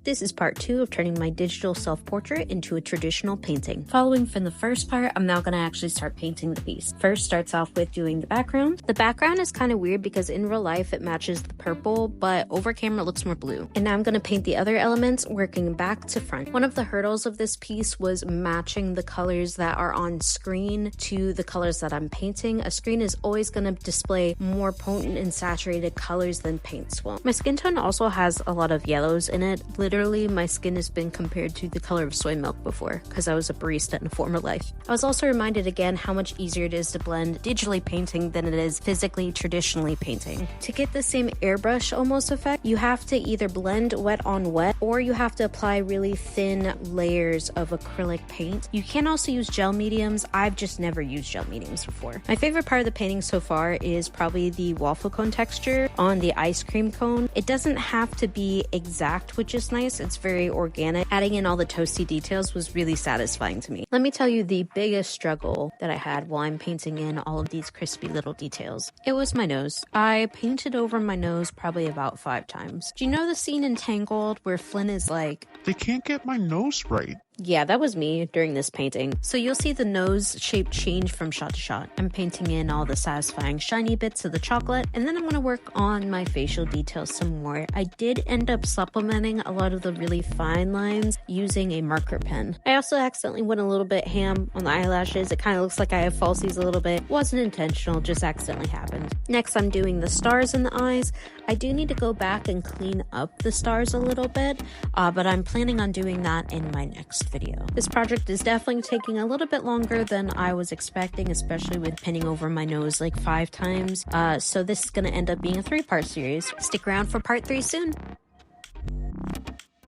This is part 2 of turning my digital self-portrait into a traditional painting. Following from the first part, I'm now going to actually start painting the piece. First starts off with doing the background. The background is kind of weird because in real life it matches the purple, but over camera it looks more blue. And now I'm going to paint the other elements working back to front. One of the hurdles of this piece was matching the colors that are on screen to the colors that I'm painting. A screen is always going to display more potent and saturated colors than paints will. My skin tone also has a lot of yellows in it. Literally, my skin has been compared to the color of soy milk before because I was a barista in a former life. I was also reminded again how much easier it is to blend digitally painting than it is physically traditionally painting. To get the same airbrush almost effect, you have to either blend wet on wet or you have to apply really thin layers of acrylic paint. You can also use gel mediums. I've just never used gel mediums before. My favorite part of the painting so far is probably the waffle cone texture on the ice cream cone. It doesn't have to be exact, which is nice. It's very organic. Adding in all the toasty details was really satisfying to me. Let me tell you the biggest struggle that I had while I'm painting in all of these crispy little details. It was my nose. I painted over my nose probably about 5 times. Do you know the scene in Tangled where Flynn is like, "They can't get my nose right"? Yeah, that was me during this painting. So you'll see the nose shape change from shot to shot. I'm painting in all the satisfying shiny bits of the chocolate, and then I'm gonna work on my facial details some more. I did end up supplementing a lot of the really fine lines using a marker pen. I also accidentally went a little bit ham on the eyelashes. It kind of looks like I have falsies a little bit. Wasn't intentional, just accidentally happened. Next, I'm doing the stars in the eyes. I do need to go back and clean up the stars a little bit, but I'm planning on doing that in my next video. This project is definitely taking a little bit longer than I was expecting, especially with pinning over my nose like 5 times. So this is going to end up being a 3-part series. Stick around for part 3 soon.